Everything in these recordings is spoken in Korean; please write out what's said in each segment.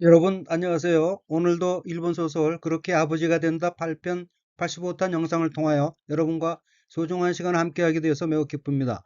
여러분 안녕하세요. 오늘도 일본 소설 그렇게 아버지가 된다 8편 85탄 영상을 통하여 여러분과 소중한 시간을 함께하게 되어서 매우 기쁩니다.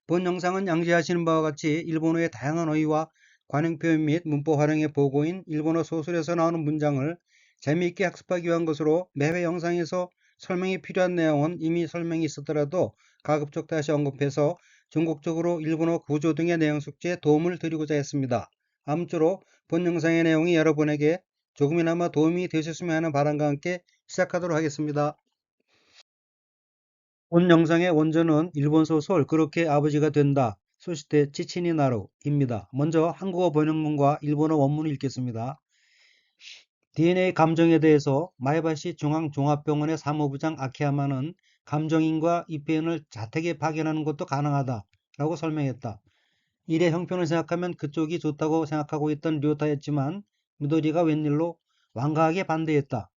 본 영상은 양지하시는 바와 같이 일본어의 다양한 어휘와 관용 표현 및 문법 활용의 보고인 일본어 소설에서 나오는 문장을 재미있게 학습하기 위한 것으로 매회 영상에서 설명이 필요한 내용은 이미 설명이 있었더라도 가급적 다시 언급해서 전국적으로 일본어 구조 등의 내용 숙지에 도움을 드리고자 했습니다. 아무쪼록 본 영상의 내용이 여러분에게 조금이나마 도움이 되셨으면 하는 바람과 함께 시작하도록 하겠습니다. 본 영상의 원전은 일본 소설 그렇게 아버지가 된다. 소시테 치치니 나루입니다. 먼저 한국어 번역문과 일본어 원문을 읽겠습니다. DNA 감정에 대해서 마에바시 중앙종합병원의 사무부장 아키야마는 감정인과 이 표현을 자택에 파견하는 것도 가능하다라고 설명했다. 일의 형편을 생각하면 그쪽이 좋다고 생각하고 있던 료타였지만 미도리가 웬일로 완강하게 반대했다.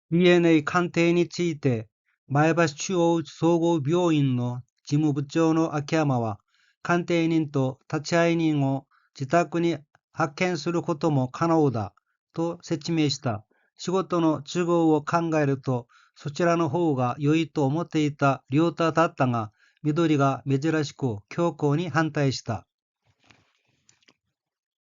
DNA 鑑定について、前橋中央総合病院の事務部長の秋山は、鑑定人と立会人を自宅に派遣することも可能だと説明した。仕事の都合を考えると、そちらの方が良いと思っていた良太だったが、緑が珍しく強硬に反対した。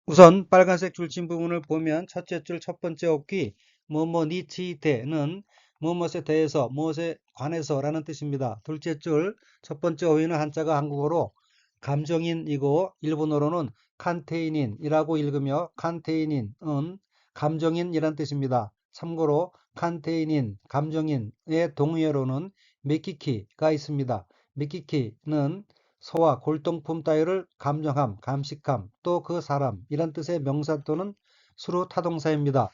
우선 빨간색 줄침 부분을 보면 첫째 줄 첫 번째 어귀 뭐뭐 니치테는 무엇에 대해서 무엇에 관해서 라는 뜻입니다. 둘째 줄 첫 번째 어휘는 한자가 한국어로 감정인이고 일본어로는 칸테이닌이라고 읽으며 칸테이닌은 감정인이란 뜻입니다. 참고로 칸테이닌, 감정인의 동의어로는 메키키가 있습니다. 메키키는 소와 골동품 따위를 감정함, 감식함, 또 그 사람 이란 뜻의 명사 또는 수로 타동사입니다.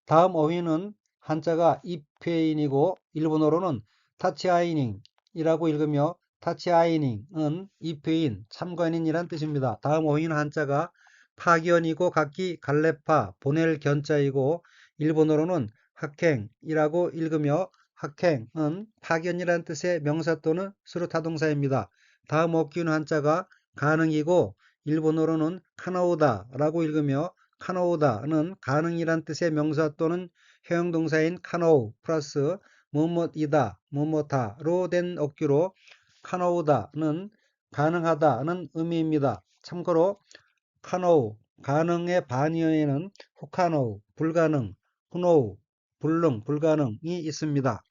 다음 어휘는 한자가 입회인이고 일본어로는 타치아이닝이라고 읽으며 타치아이닝은 입회인, 참관인이란 뜻입니다. 다음 어휘는 한자가 파견이고 각기 갈래파, 보낼 견자이고 일본어로는 학행이라고 읽으며 학행은 파견이란 뜻의 명사 또는 수로 타동사입니다. 다음 어귀는 한자가 가능이고 일본어로는 카나오다라고 읽으며 카나오다는 가능이란 뜻의 명사 또는 형용동사인 카나오 플러스 뭐뭐이다, 뭐뭐다로 된 어귀로 카나오다는 가능하다는 의미입니다. 참고로 카노우, 가능의 반의어에는 후카노우, 불가능, 후노우, 불능, 불가능이 있습니다.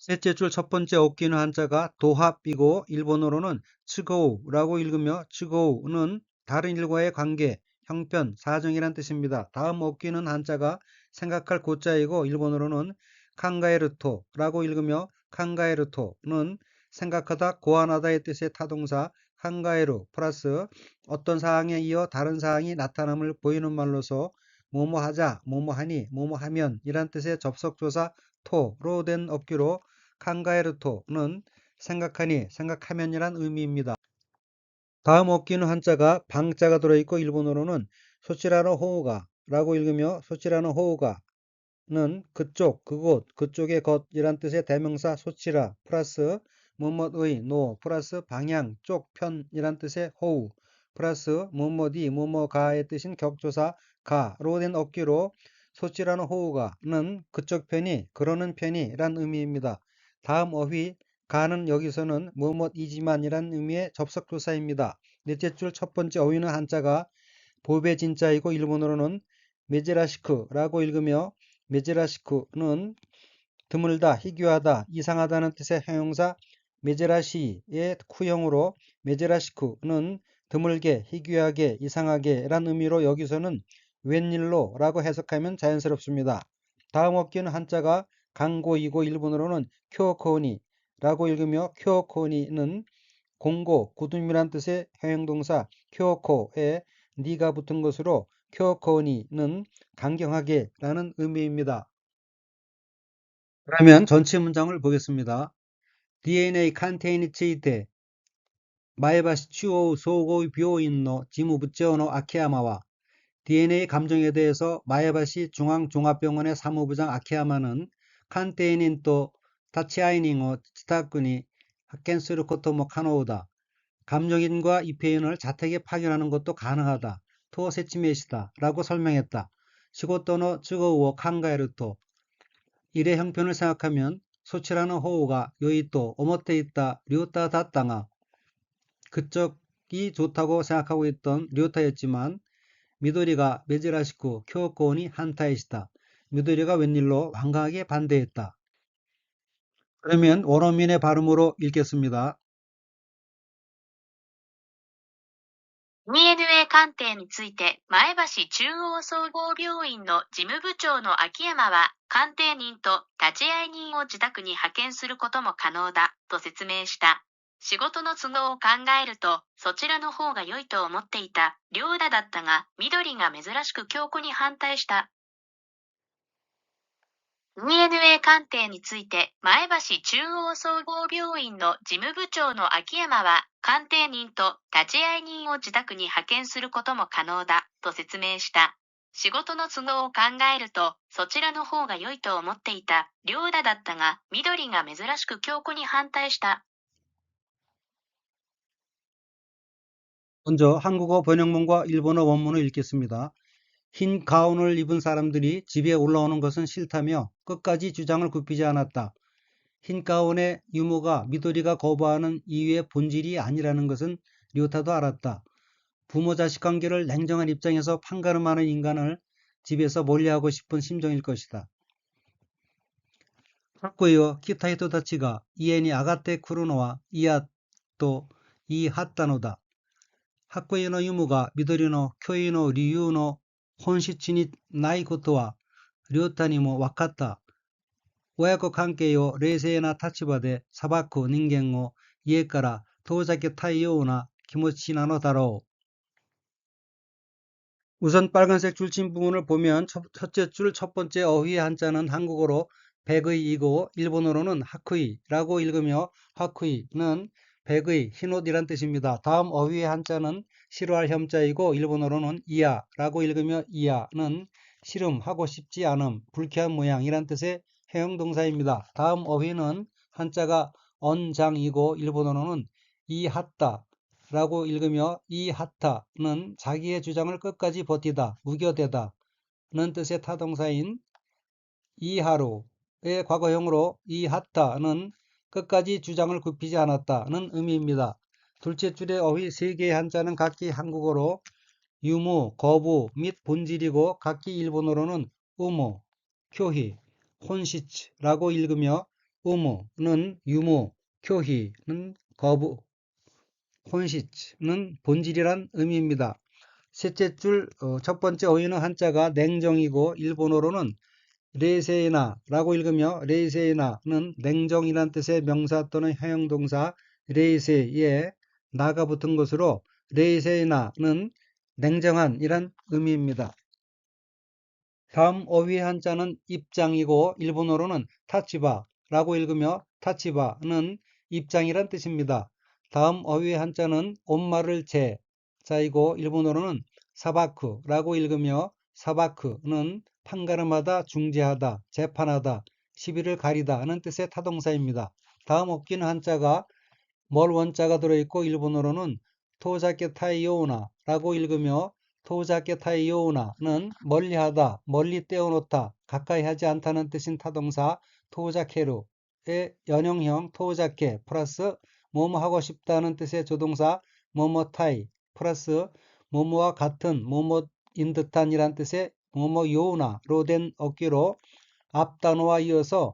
셋째 줄 첫 번째 어귀는 한자가 도합이고 일본어로는 츠고우라고 읽으며 츠고우는 다른 일과의 관계, 형편, 사정이란 뜻입니다. 다음 어귀는 한자가 생각할 고자이고 일본어로는 칸가에르토라고 읽으며 칸가에르토는 생각하다, 고안하다의 뜻의 타동사 칸가에루 플러스 어떤 사항에 이어 다른 사항이 나타남을 보이는 말로서 뭐뭐하자, 뭐뭐하니, 뭐뭐하면 이란 뜻의 접속조사 토로 된 어귀로 칸가에르토는 생각하니, 생각하면이란 의미입니다. 다음 어귀는 한자가 방자가 들어있고 일본어로는 소치라노 호우가라고 읽으며 소치라노 호우가는 그쪽, 그곳, 그쪽의 것이란 뜻의 대명사 소치라 플러스 뭐뭐의 노 플러스 방향, 쪽, 편이란 뜻의 호우 플러스 뭐뭐디, 뭐뭐가의 뜻인 격조사 가로 된 어귀로 소치라노 호우가는 그쪽 편이, 그러는 편이란 의미입니다. 다음 어휘 가는 여기서는 뭐뭐이지만이란 의미의 접속조사입니다. 넷째 줄 첫 번째 어휘는 한자가 보배진자이고 일본어로는 메제라시크라고 읽으며 메제라시크는 드물다, 희귀하다, 이상하다는 뜻의 형용사 메제라시의 쿠형으로 메제라시크는 드물게, 희귀하게, 이상하게 란 의미로 여기서는 웬일로 라고 해석하면 자연스럽습니다. 다음 어귀는 한자가 강고이고 일본어로는 쿄코니라고 읽으며 쿄코니는 공고, 구둠이란 뜻의 형용동사 쿄코에 니가 붙은 것으로 쿄코니는 강경하게 라는 의미입니다. 그러면 전체 문장을 보겠습니다. DNA 鑑定について 前橋中央総合病院の事務部長の秋山は DNA 감정에 대해서 마에바시 중앙종합병원의 사무부장 아키야마는 칸테이닌 또 타치아이닝を自宅に派遣することも可能だ. 감정인과 입회인을 자택에 파견하는 것도 가능하다. 토 세치메시다. 라고 설명했다. 시고토노 쯔고우오 칸가에르토. 일의 형편을 생각하면 소치라는 호우가 요이또 오모테 있다 류타 다땅아 그쪽이 좋다고 생각하고 있던 류타였지만 미도리가 메지라시쿠 쿄코니 한타이시다. 미도리가 웬일로 완강하게 반대했다. 그러면 원어민의 발음으로 읽겠습니다. DNA 鑑定について、前橋中央総合病院の事務部長の秋山は、鑑定人と立会人を自宅に派遣することも可能だ、と説明した。仕事の都合を考えると、そちらの方が良いと思っていた、良田だったが、緑が珍しく強固に反対した。DNA 鑑定について、前橋中央総合病院の事務部長の秋山は、鑑定人と立会人を自宅に派遣することも可能だ、と説明した。仕事の都合を考えると、そちらの方が良いと思っていた、良田だったが、緑が珍しく強固に反対した。 먼저 한국어 번역문과 일본어 원문을 읽겠습니다. 흰 가운을 입은 사람들이 집에 올라오는 것은 싫다며 끝까지 주장을 굽히지 않았다. 흰 가운의 유무가 미도리가 거부하는 이유의 본질이 아니라는 것은 료타도 알았다. 부모 자식 관계를 냉정한 입장에서 판가름하는 인간을 집에서 멀리하고 싶은 심정일 것이다. 하쿠이요 키타히토 다치가 이엔이 아가테 쿠르노와 이아또 이하타노다. 하쿠이의 유무가 미도리의 교인의 리유의 혼시치にないことは両太にも分かった。親子関係を冷静な立場で裁く人間を家から遠ざけたいような気持ちなのだろう。 우선 빨간색 줄침 부분을 보면 첫째 줄 첫 번째 어휘의 한자는 한국어로 백의이고 일본어로는 하쿠이라고 읽으며 하쿠이는 백의, 흰옷이란 뜻입니다. 다음 어휘의 한자는 싫어할 혐자이고 일본어로는 이야라고 읽으며 이야는 싫음, 하고 싶지 않음, 불쾌한 모양이란 뜻의 해용동사입니다. 다음 어휘는 한자가 언장이고 일본어로는 이하따 라고 읽으며 이하타는 자기의 주장을 끝까지 버티다, 무겨대다 는 뜻의 타동사인 이하루의 과거형으로 이하타는 끝까지 주장을 굽히지 않았다는 의미입니다. 둘째 줄의 어휘 3개의 한자는 각기 한국어로 유무, 거부 및 본질이고 각기 일본어로는 우무, 교희, 혼시치라고 읽으며 우무는 유무, 교희는 거부, 혼시치는 본질이란 의미입니다. 셋째 줄 첫 번째 어휘는 한자가 냉정이고 일본어로는 레세나라고 읽으며 레세나는 냉정이란 뜻의 명사 또는 형용동사 레세에 나가 붙은 것으로 레세나는 냉정한 이란 의미입니다. 다음 어휘의 한자는 입장이고 일본어로는 타치바라고 읽으며 타치바는 입장이란 뜻입니다. 다음 어휘의 한자는 온말을 자이고 일본어로는 사바크라고 읽으며 사바크는 판가름하다, 중재하다, 재판하다, 시비를 가리다 하는 뜻의 타동사입니다. 다음 어기는 한자가 멀 원자가 들어있고 일본어로는 토자케 타이요우나라고 읽으며 토자케 타이요우나는 멀리하다, 멀리 떼어놓다, 가까이 하지 않다는 뜻인 타동사 토자케루의 연형형 토자케 플러스 뭐뭐 하고 싶다는 뜻의 조동사 뭐뭐타이 플러스 뭐뭐와 같은 뭐뭐인 듯한 이란 뜻의 뭐뭐요우나로 된 어귀로 앞 단어와 이어서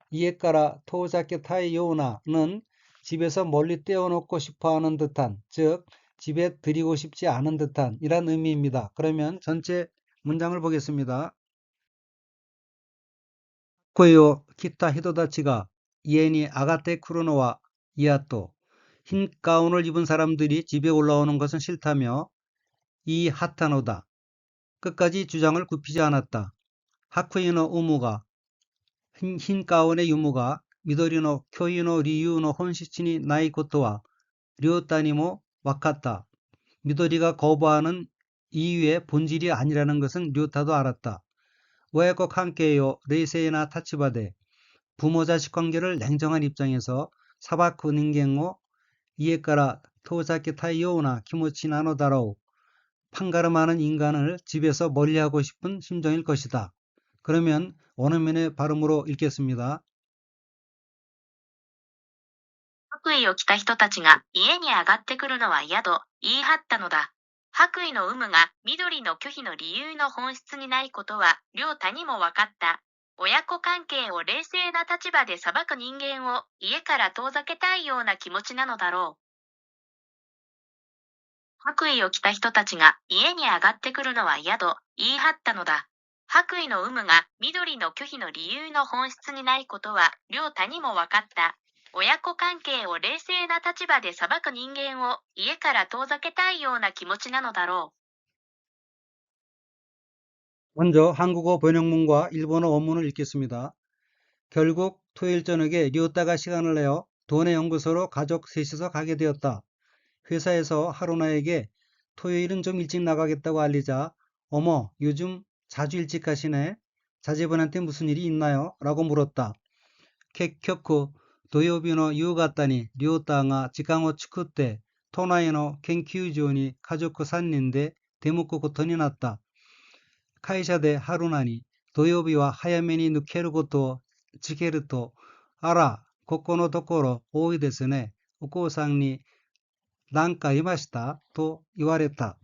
이에까라 토자케 타이요우나는 집에서 멀리 떼어놓고 싶어하는 듯한, 즉 집에 들이고 싶지 않은 듯한 이란 의미입니다. 그러면 전체 문장을 보겠습니다. 코요 키타 히도다치가 이엔이 아가테 쿠르노와 이아또 흰 가운을 입은 사람들이 집에 올라오는 것은 싫다며 이 하타노다 끝까지 주장을 굽히지 않았다. 하쿠이노 우무가 흰 가운의 유무가 미도리노 교이노 리유노 혼시치니 나이 고토와 료따니모 와카타 미도리가 거부하는 이유의 본질이 아니라는 것은 료타도 알았다. 외국 관계요 레이세이나 타치바데 부모 자식 관계를 냉정한 입장에서 사바쿠 닌겐오 이에까라 遠ざけたいような気持ちなのだろう. 판가름하는 인간을 집에서 멀리하고 싶은 심정일 것이다. 그러면 원어민의 발음으로 읽겠습니다. 白衣を着た人たちが家に上がってくるのは嫌と言い張ったのだ。白衣の有無が緑の拒否の理由の本質にないことは両太にも分かった。親子関係を冷静な立場で裁く人間を家から遠ざけたいような気持ちなのだろう。白衣を着た人たちが家に上がってくるのは嫌と言い張ったのだ。白衣の有無が緑の拒否の理由の本質にないことは両太にも分かった。親子関係を冷静な立場で裁く人間を家から遠ざけたいような気持ちなのだろう。 먼저 한국어 번역문과 일본어 원문을 읽겠습니다. 결국 토요일 저녁에 류따가 시간을 내어 도내 연구소로 가족 셋이서 가게 되었다. 회사에서 하루나에게 토요일은 좀 일찍 나가겠다고 알리자 어머, 요즘 자주 일찍 가시네. 자제분한테 무슨 일이 있나요? 라고 물었다. 객격후 도요비노 유가따니 류따가 지강호 축구때 토나이노 켄키우지오니 가족코 산인데 대묻고 고턴이 났다. 会社で春菜に土曜日は早めに抜けることを告げると、あら、ここのところ多いですね。お父さんに何かいましたと言われた.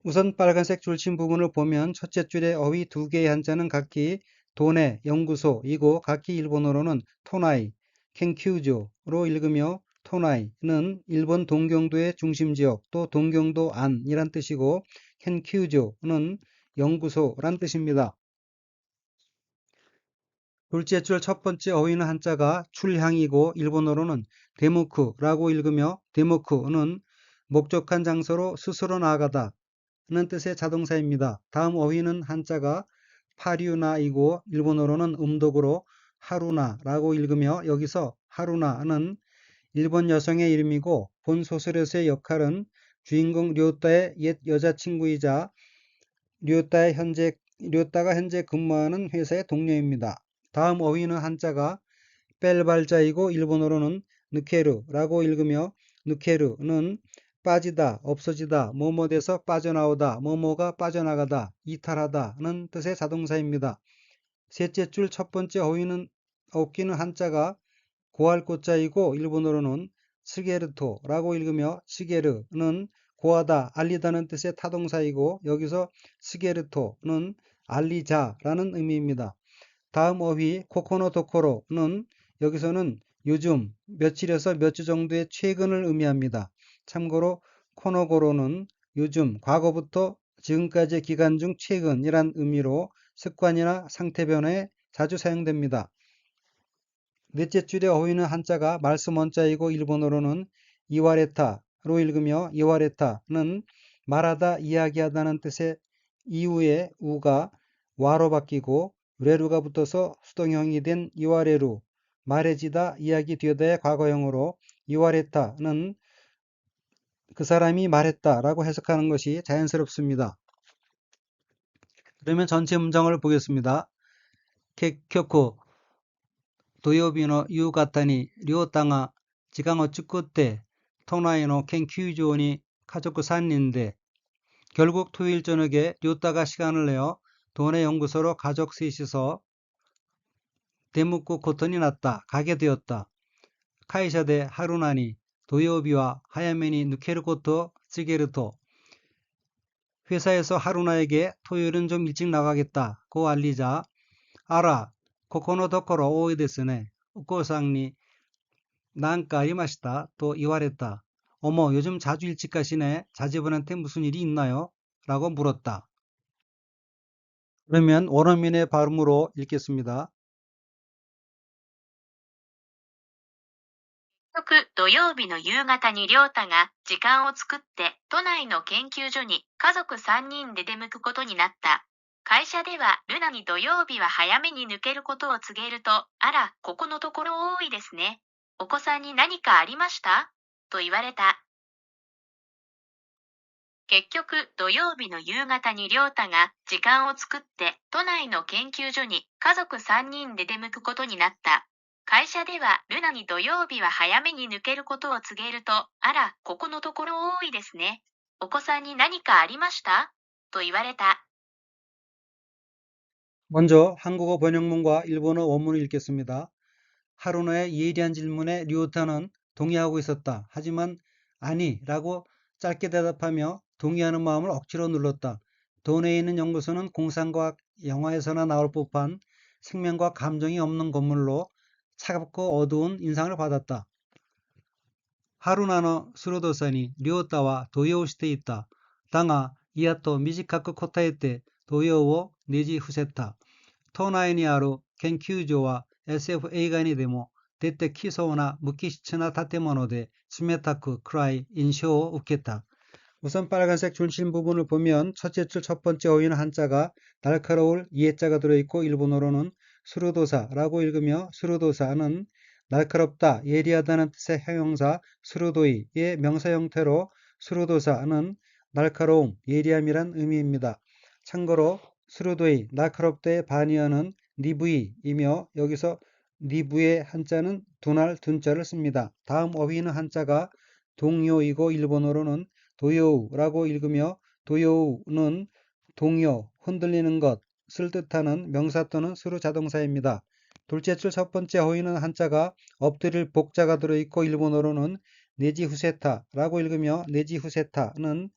우선 빨간색 줄친 부분을 보면 첫째 줄의 어휘 두 개의 한자는 각기 도내, 연구소이고 각기 일본어로는 토나이, 켄큐조로 읽으며 토나이는 일본 동경도의 중심지역 또 동경도 안이란 뜻이고 켄큐조는 연구소란 뜻입니다. 둘째 줄 첫 번째 어휘는 한자가 출향이고 일본어로는 데모크라고 읽으며 데모크는 목적한 장소로 스스로 나아가다 는 뜻의 자동사입니다. 다음 어휘는 한자가 파류나이고 일본어로는 음독으로 하루나라고 읽으며 여기서 하루나는 일본 여성의 이름이고 본 소설에서의 역할은 주인공 료따의 옛 여자친구이자 료따가 현재 근무하는 회사의 동료입니다. 다음 어휘는 한자가 뺄발자이고 일본어로는 느케르라고 읽으며 느케르는 빠지다, 없어지다, 뭐뭐돼서 빠져나오다, 뭐뭐가 빠져나가다, 이탈하다는 뜻의 자동사입니다. 셋째 줄 첫 번째 어휘는 어끼는 한자가 고할꽃자이고 일본어로는 스게르토라고 읽으며 스게르는 고하다, 알리다는 뜻의 타동사이고 여기서 스게르토는 알리자라는 의미입니다. 다음 어휘 코코노 도코로는 여기서는 요즘, 며칠에서 몇 주 정도의 최근을 의미합니다. 참고로 코노고로는 요즘, 과거부터 지금까지의 기간 중 최근이란 의미로 습관이나 상태 변화에 자주 사용됩니다. 넷째 줄의 어휘는 한자가 말씀 원자이고 일본어로는 이와레타로 읽으며 이와레타는 말하다, 이야기하다는 뜻의 이후에 우가 와로 바뀌고 레루가 붙어서 수동형이 된 이와레루, 말해지다, 이야기되다의 과거형으로 이와레타는 그 사람이 말했다라고 해석하는 것이 자연스럽습니다. 그러면 전체 문장을 보겠습니다. 객격후 도요비노 유가타니 료따가 지강어 축구때 토나이노 켄큐조니 가족구 산인데 결국 토요일 저녁에 료따가 시간을 내어 도내 연구소로 가족 셋이서 대묻고 고턴이 났다. 가게 되었다. 카이샤데 하루나니 도요비와 하야메니 누케르고토 츠게르토 회사에서 하루나에게 토요일은 좀 일찍 나가겠다고 알리자 아라 코코노 도코로 오이 데스네 오코상니 난까 이마시다 또 이와랬다. 어머 요즘 자주 일찍 가시네. 자제분한테 무슨 일이 있나요? 라고 물었다. 그러면 원어민의 발음으로 읽겠습니다. 土曜日の夕方に亮太が時間を作って都内の研究所に家族3人で出向くことになった。会社ではルナに土曜日は早めに抜けることを告げると、あら、ここのところ多いですね。お子さんに何かありましたと言われた。結局、土曜日の夕方に亮太が時間を作って都内の研究所に家族3人で出向くことになった。会社ではルナに土曜日は早めに抜けることを告げると、あら、ここのところ多いですね。お子さんに何かありましたと言われた。 먼저 한국어 번역문과 일본어 원문을 읽겠습니다. 하루나의 예리한 질문에 류타는 동의하고 있었다. 하지만 아니라고 짧게 대답하며 동의하는 마음을 억지로 눌렀다. 도내에 있는 연구소는 공상과학 영화에서나 나올 법한 생명과 감정이 없는 건물로 차갑고 어두운 인상을 받았다. 하루나노 스루도사니 류타와 도요시테 있다. 다가 이야토 미지카쿠 코타에테 도요を ねじ伏せた。都内にある研究所は SF 映画にでも出てきそうな無機質な建物で冷たく暗い印象を受けた。 우선 빨간색 줄심 부분을 보면 첫째 줄 첫 번째 어휘는 한자가 날카로울 이해자가 들어있고 일본어로는 수루도사라고 읽으며 수루도사는 날카롭다, 예리하다는 뜻의 형용사 수루도이의 명사 형태로 수루도사는 날카로움, 예리함이란 의미입니다. 참고로 수루도이, 날카롭다의 반의어는 니부이이며 여기서 니부의 한자는 두날 둔자를 씁니다. 다음 어휘는 한자가 동요이고 일본어로는 도요우라고 읽으며 도요우는 동요, 흔들리는 것을 뜻하는 명사 또는 수루 자동사입니다. 둘째 줄 첫 번째 어휘는 한자가 엎드릴 복자가 들어있고 일본어로는 네지후세타라고 읽으며 네지후세타는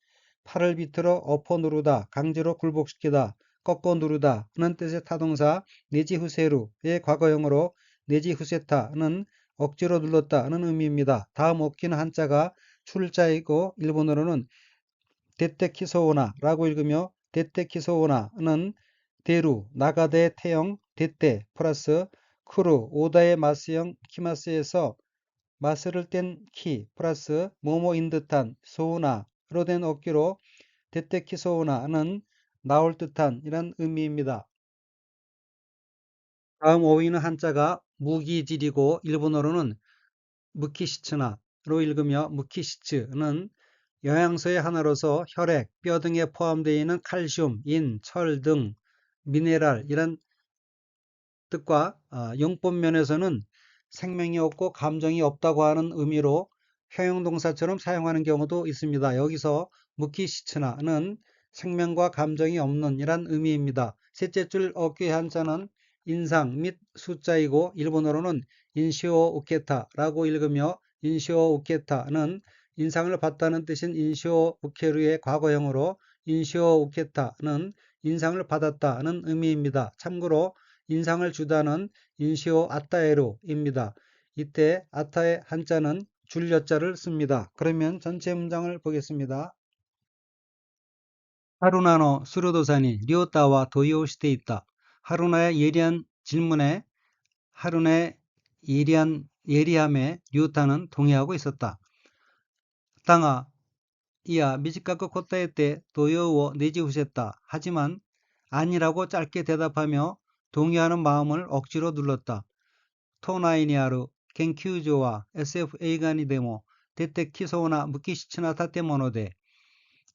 팔을 비틀어 엎어 누르다, 강제로 굴복시키다, 꺾어 누르다는 뜻의 타동사 네지후세루의 과거형으로 네지후세타는 억지로 눌렀다는 의미입니다. 다음 어기는 한자가 출자이고 일본어로는 데테키소오나라고 읽으며 데테키소오나는 대루, 나가대 태형, 데테 플러스 크루, 오다의 마스형 키마스에서 마스를 뗀 키 플러스 뭐뭐인 듯한 소오나로 된 어기로 데테키소오나는 나올 듯한 이란 의미입니다. 다음 어휘는 한자가 무기질이고 일본어로는 무키시츠나로 읽으며 무키시츠는 영양소의 하나로서 혈액, 뼈 등에 포함되어 있는 칼슘, 인, 철 등 미네랄 이란 뜻과 용법 면에서는 생명이 없고 감정이 없다고 하는 의미로 형용동사처럼 사용하는 경우도 있습니다. 여기서 무키시츠나는 생명과 감정이 없는 이란 의미입니다. 셋째 줄 어귀의 한자는 인상 및 숫자이고 일본어로는 인시오 우케타라고 읽으며 인시오 우케타는 인상을 받다는 뜻인 인시오 우케루의 과거형으로 인시오 우케타는 인상을 받았다는 의미입니다. 참고로 인상을 주다는 인시오 아타에루입니다. 이때 아타의 한자는 줄여자를 씁니다. 그러면 전체 문장을 보겠습니다. 하루나노 스루도사니 료타와 도요시테 있다. 하루나의 예리한 질문에 하루나의 예리함에 료타는 동의하고 있었다. 다가 이야 미지카쿠 코타에테 도요を 내지후셨다. 하지만 아니라고 짧게 대답하며 동의하는 마음을 억지로 눌렀다. 토나이니아르 겐큐조와 SF 에이간이 데모 데테키소나 무키시츠나 타테모노데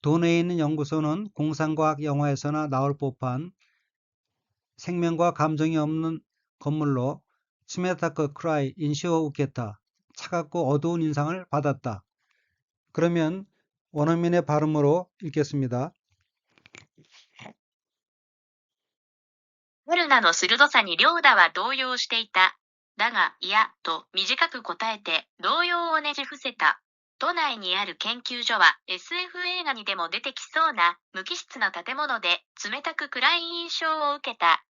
도내에 있는 연구소는 공상과학 영화에서나 나올 법한 생명과 감정이 없는 건물로 스메타크 크라이 인시오 우케타 차갑고 어두운 인상을 받았다. 그러면 원어민의 발음으로 읽겠습니다. 春菜の鋭さに両田は動揺していた。だが、いや、と短く答えて、動揺をねじ伏せた。都内にある研究所は SF 映画にでも出てきそうな無機質な建物で冷たく暗い印象を受けた。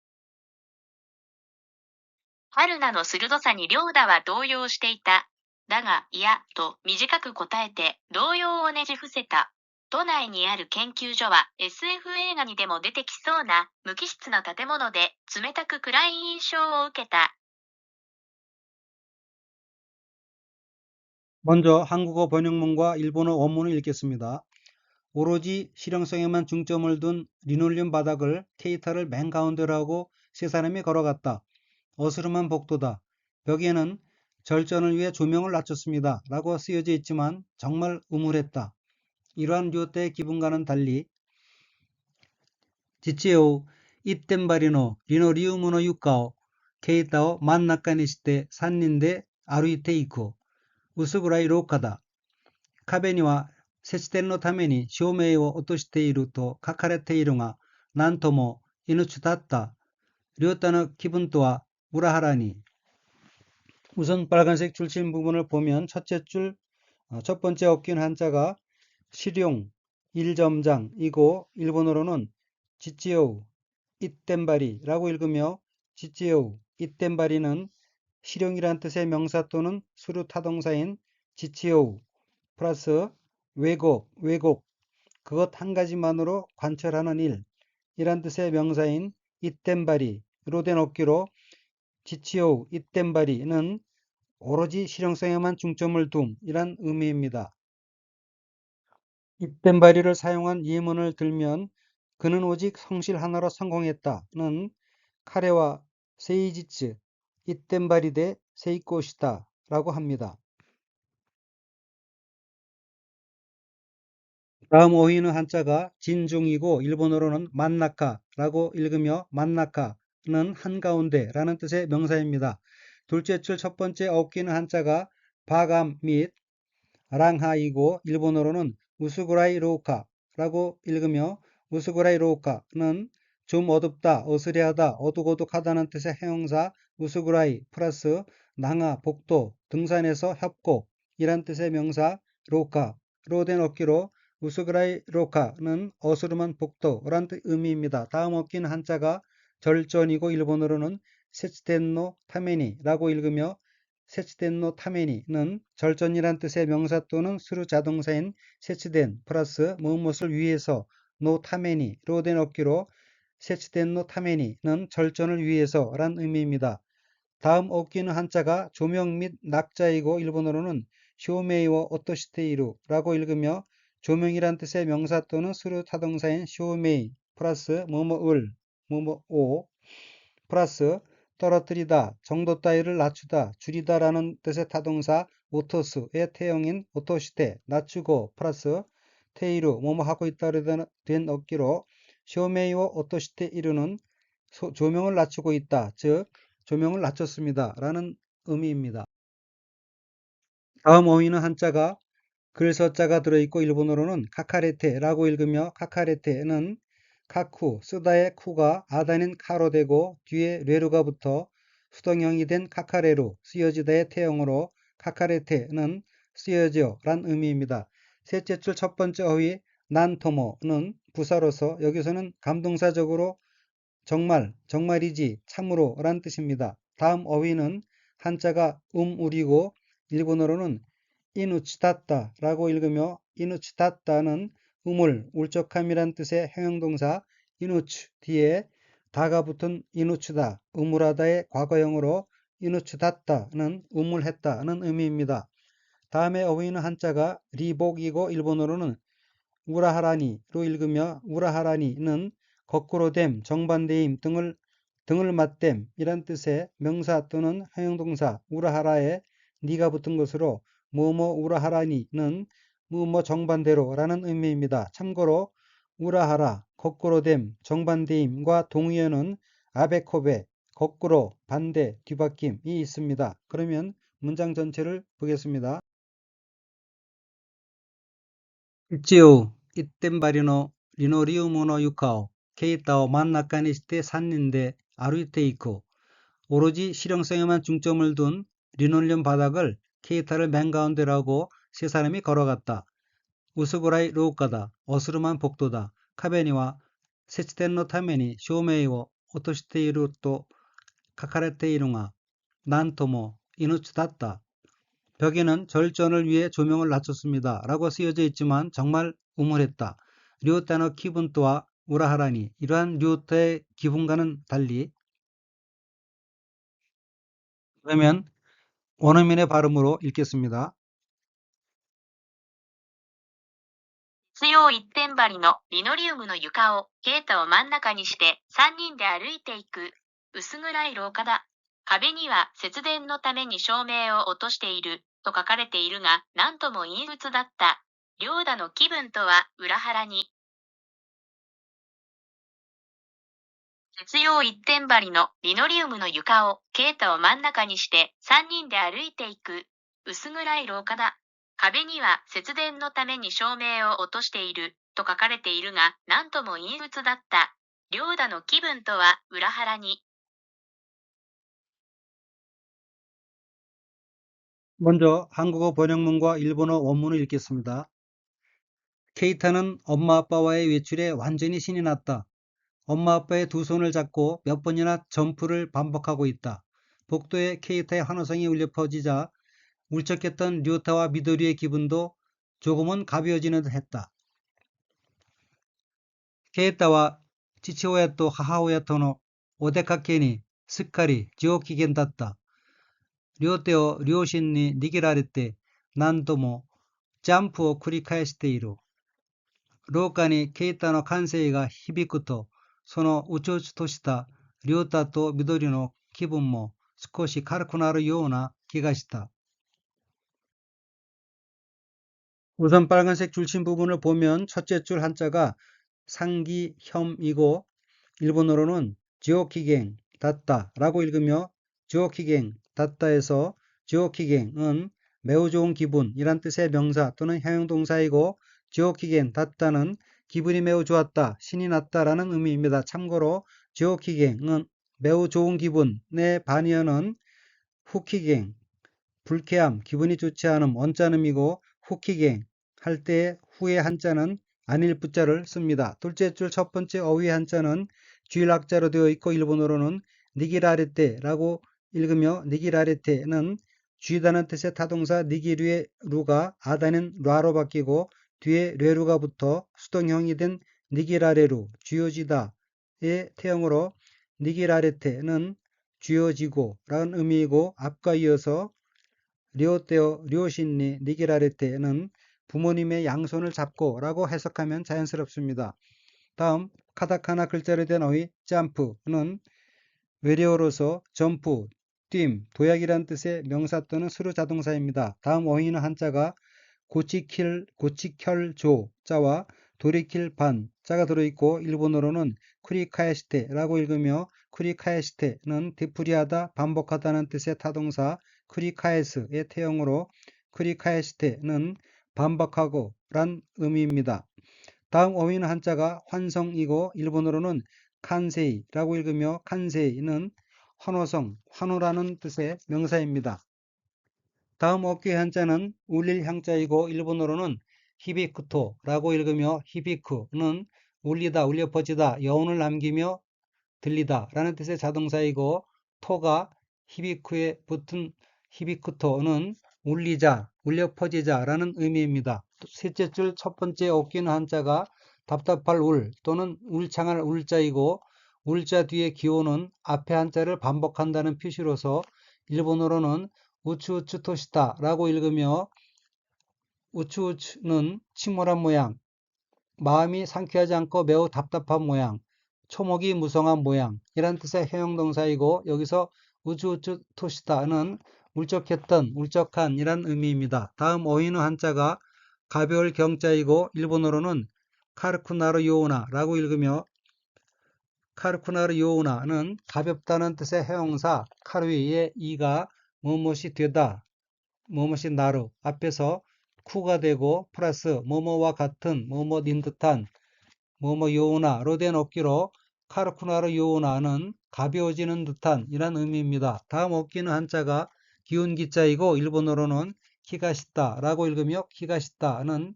春菜の鋭さに両田は動揺していた。だが、いや、と短く答えて、動揺をねじ伏せた。都内にある研究所は SF 映画にでも出てきそうな無機質な建物で冷たく暗い印象を受けた。 먼저 한국어 번역문과 일본어 원문을 읽겠습니다. 오로지 실용성에만 중점을 둔 리놀륨 바닥을 케이타를 맨 가운데로 하고 세 사람이 걸어갔다. 어스름한 복도다. 벽에는 절전을 위해 조명을 낮췄습니다. 라고 쓰여져 있지만 정말 음울했다. 이러한 료테의 기분과는 달리 지체오 이땐바리노 리노리우무노 유카오 ケイタを真ん中にして3人で歩いていく。薄暗い廊下だ。壁には節電のために照明を落としていると書かれているが、なんとも命だった。류타의 기분또한 우라하라니. 우선 빨간색 줄침 부분을 보면 첫째 줄, 첫 번째 엉킨 한자가 실용, 일점장이고 일본어로는 지찌오우, 이땐바리라고 읽으며 지찌오우, 이땐바리는 실용이란 뜻의 명사 또는 수루 타동사인 지치오우 플러스 왜곡, 그것 한 가지만으로 관철하는 일, 이란 뜻의 명사인 이땐바리로 된 어깨로 지치오우, 이땐바리는 오로지 실용성에만 중점을 둠이란 의미입니다. 이땐바리를 사용한 예문을 들면 그는 오직 성실 하나로 성공했다는 카레와 세이지츠, 이땐바리 대 세이코시다 라고 합니다. 다음 어휘는 한자가 진중이고 일본어로는 만나카라고 읽으며 만나카는 한가운데라는 뜻의 명사입니다. 둘째 줄 첫 번째 어귀는 한자가 바감 및 랑하이고 일본어로는 우스구라이 로우카라고 읽으며 우스구라이 로우카는 좀 어둡다, 어스레하다, 어둑어둑하다는 뜻의 형용사 우스구라이 플러스 낭하, 복도, 등산에서 협곡이란 뜻의 명사 로카로 된 어귀로 우스그라이 로카는 어스름한 복도란 의미입니다. 다음 어귀는 한자가 절전이고 일본어로는 세츠텐노 타메니라고 읽으며 세츠덴노 타메니는 절전이란 뜻의 명사 또는 수루 자동사인 세츠덴 플러스 무엇을 위해서 노 타메니로 된 어귀로 세츠덴노 타메니는 절전을 위해서란 의미입니다. 다음 어귀는 한자가 조명 및 낙자이고 일본어로는 쇼메이워 오토시테이루라고 읽으며 조명이란 뜻의 명사 또는 수루 타동사인 쇼메이 플러스 뭐뭐을 뭐뭐오 플러스 떨어뜨리다, 정도 따위를 낮추다, 줄이다 라는 뜻의 타동사 오토스의 태형인 오토시테, 낮추고 플러스 테이루, 뭐뭐 하고 있다로 된 어귀로 쇼메이오 오토시테 이루는 조명을 낮추고 있다, 즉 조명을 낮췄습니다 라는 의미입니다. 다음 어휘는 한자가 글서자가 들어있고 일본어로는 카카레테라고 읽으며 카카레테는 카쿠, 쓰다의 쿠가 아다닌 카로 되고 뒤에 레루가 붙어 수동형이 된 카카레루, 쓰여지다의 태형으로 카카레테는 쓰여져 란 의미입니다. 셋째 줄 첫 번째 어휘 난토모는 부사로서 여기서는 감동사적으로 정말, 정말이지, 참으로 란 뜻입니다. 다음 어휘는 한자가 우리고 일본어로는 이누치다따 라고 읽으며 이누치다따는 우물, 울적함이란 뜻의 형용동사 이누츠 뒤에 다가 붙은 이누츠다, 우물하다의 과거형으로 이누츠다따는 우물했다는 의미입니다. 다음에 어휘는 한자가 리복이고 일본어로는 우라하라니로 읽으며 우라하라니는 거꾸로 됨, 정반대임 등을 맞댐 이란 뜻의 명사 또는 형용동사 우라하라에 니가 붙은 것으로 뭐뭐 우라하라니는 뭐뭐 정반대로 라는 의미입니다. 참고로 우라하라, 거꾸로 됨, 정반대임과 동의어는 아베코베, 거꾸로, 반대, 뒤바뀜이 있습니다. 그러면 문장 전체를 보겠습니다. 一応、一点張りのリノリウムの床をケイタを真ん中にして3人で歩いていく. 오로지 실용성에만 중점을 둔 리놀륨 바닥을 케이타를 맨 가운데로 하고 세 사람이 걸어갔다. 우스구라이 로우카다. 어스름한 복도다. 카베니와 세치텐 노 타메니 쇼메이오 오토시테이루 또 카카레테이루가 난토모 이누츠다tta. 벽에는 절전을 위해 조명을 낮췄습니다. 라고 쓰여져 있지만 정말 우물했다. 류타의 기분 또한 우라하라니. 이러한 류타의 기분과는 달리 그러면 원어민의 발음으로 읽겠습니다. 必要一点張りのリノリウムの床をケータを真ん中にして3人で歩いていく。薄暗い廊下だ。壁には節電のために照明を落としていると書かれているが、なんとも陰鬱だった。両田の気分とは裏腹に。月曜一点張りのリノリウムの床をケイタを真ん中にして3人で歩いていく。薄暗い廊下だ。壁には節電のために照明を落としていると書かれているが、なんとも陰鬱だった。良太の気分とは裏腹に。 먼저 한국어 번역문과 일본어 원문을 읽겠습니다. 케이타는 엄마 아빠와의 외출에 완전히 신이 났다. 엄마 아빠의 두 손을 잡고 몇 번이나 점프를 반복하고 있다. 복도에 케이타의 환호성이 울려 퍼지자 울적했던 류타와 미도리의 기분도 조금은 가벼워지는 듯 했다. 케이타와 치치오야 또 하하오야 토노 오데카케니 스카리 지오키겐 닿다. 両手を両親に握られて何度もジャンプを繰り返している。廊下にケイタの歓声が響くと、そのうちうちとした亮太と緑の気分も少し軽くなるような気がした。 우선 빨간색 줄친 부분을 보면 첫째 줄 한자가 상기혐이고 일본어로는 지오키갱 닷다라고 읽으며 지오키갱 닷다에서 지오키갱은 매우 좋은 기분이란 뜻의 명사 또는 형용동사이고 지오키갱 닷다는 기분이 매우 좋았다, 신이 났다라는 의미입니다. 참고로 지오키갱은 매우 좋은 기분의 반의어는 후키갱, 불쾌함, 기분이 좋지 않음, 언짢음이고 후키갱 할 때 후의 한자는 안일 부자를 씁니다. 둘째 줄 첫 번째 어휘 한자는 쥐락자로 되어 있고 일본어로는 니기라레테라고 읽으며 니기라레테는 쥐다는 뜻의 타동사 니기류의 루가 아다는 라로 바뀌고 뒤에 뢰루가 붙어 수동형이 된 니기라레루, 쥐어지다의 태형으로 니기라레테는 쥐어지고 라는 의미이고 앞과 이어서 료테오 료신니 니기라레테는 부모님의 양손을 잡고 라고 해석하면 자연스럽습니다. 다음 카타카나 글자로 된 어휘 점프는 외래어로서 점프, 뛴, 도약이란 뜻의 명사 또는 수루 자동사입니다. 다음 어휘는 한자가 고치켈조 자와 돌이킬 반 자가 들어있고 일본어로는 쿠리카에시테라고 읽으며 쿠리카에시테는 되풀이하다, 반복하다는 뜻의 타동사 쿠리카에스의 태형으로 쿠리카에시테는 반복하고 란 의미입니다. 다음 어휘는 한자가 환성이고 일본어로는 칸세이라고 읽으며 칸세이는 환호성, 환호라는 뜻의 명사입니다. 다음 어깨 한자는 울릴 향자이고 일본어로는 히비쿠토라고 읽으며 히비쿠는 울리다, 울려 퍼지다, 여운을 남기며 들리다 라는 뜻의 자동사이고 토가 히비쿠에 붙은 히비쿠토는 울리자, 울려 퍼지자 라는 의미입니다. 셋째 줄 첫 번째 어깨는 한자가 답답할 울 또는 울창할 울자이고 울자 뒤에 기호는 앞에 한자를 반복한다는 표시로서 일본어로는 우츠우츠 토시다라고 읽으며 우츠우츠는 침울한 모양, 마음이 상쾌하지 않고 매우 답답한 모양, 초목이 무성한 모양 이란 뜻의 형용동사이고 여기서 우츠우츠 토시다는 울적했던, 울적한 이란 의미입니다. 다음 어휘는 한자가 가벼울 경자이고 일본어로는 카르쿠나르 요우나라고 읽으며 카르쿠나르 요우나는 가볍다는 뜻의 형용사 카루이의 이가 무엇이 되다, 무엇이 나루 앞에서 쿠가 되고 플러스 뭐뭐와 같은, 뭐뭐인 듯한, 뭐뭐 요우나로 된 어귀로 카르쿠나르 요우나는 가벼워지는 듯한 이란 의미입니다. 다음 어귀는 한자가 기운기자이고 일본어로는 키가시다라고 읽으며 키가시다는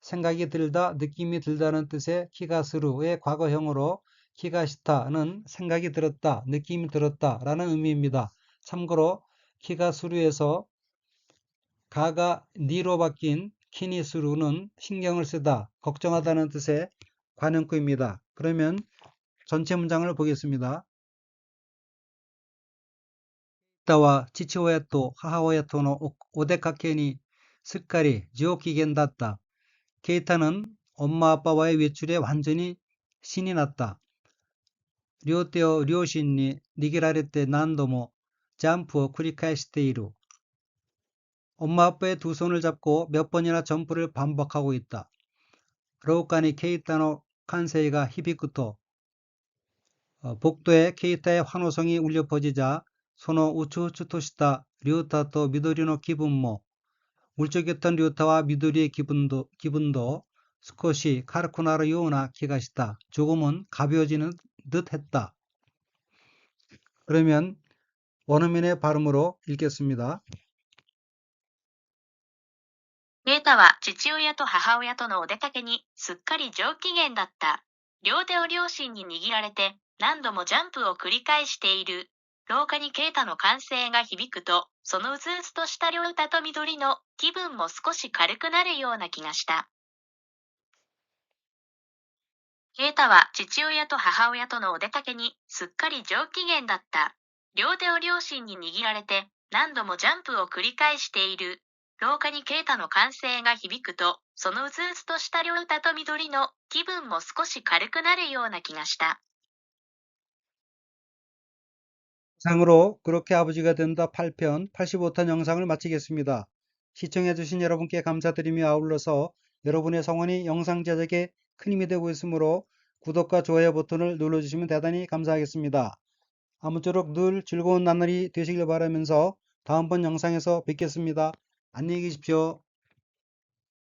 생각이 들다, 느낌이 들다는 뜻의 키가스루의 과거형으로 키가시타는 생각이 들었다, 느낌이 들었다라는 의미입니다. 참고로 키가스루에서 가가 니로 바뀐 키니스루는 신경을 쓰다, 걱정하다는 뜻의 관용구입니다. 그러면 전체 문장을 보겠습니다. 케이타와 치치오야 또 하하오야 토노 오데카케니 스카리 지오키겐 닿다. 케이타는 엄마 아빠와의 외출에 완전히 신이 났다. 료테오 료신니 니기라레테 난도모 점프 쿠리카에시테 이루. 엄마 아빠의 두 손을 잡고 몇 번이나 점프를 반복하고 있다. 로우카니 케이타노 칸세이가 히비쿠토 복도에 케이타의 환호성이 울려 퍼지자 소노 우츠우츠 토시다 류타 또 미도리노 기분모 울적했던 류타와 미도리의 기분도 스코시 카르쿠나르 요나 키가시다 조금은 가벼워지는 듯 했다. 그러면 원어민의 발음으로 읽겠습니다. ケイタは父親と母親とのお出かけにすっかり上機嫌だった。両手を両親に握られて何度もジャンプを繰り返している。廊下にケイタの歓声が響くと、そのうつうつとした両太と緑の気分も少し軽くなるような気がした。ケイタは父親と母親とのお出かけにすっかり上機嫌だった。両手を両親に握られて何度もジャンプを繰り返している。廊下にケイタの歓声が響くと、そのうつうつとした両太と緑の気分も少し軽くなるような気がした。 이상으로 그렇게 아버지가 된다 8편 85탄 영상을 마치겠습니다. 시청해주신 여러분께 감사드리며 아울러서 여러분의 성원이 영상 제작에 큰 힘이 되고 있으므로 구독과 좋아요 버튼을 눌러주시면 대단히 감사하겠습니다. 아무쪼록 늘 즐거운 나날이 되시길 바라면서 다음번 영상에서 뵙겠습니다. 안녕히 계십시오.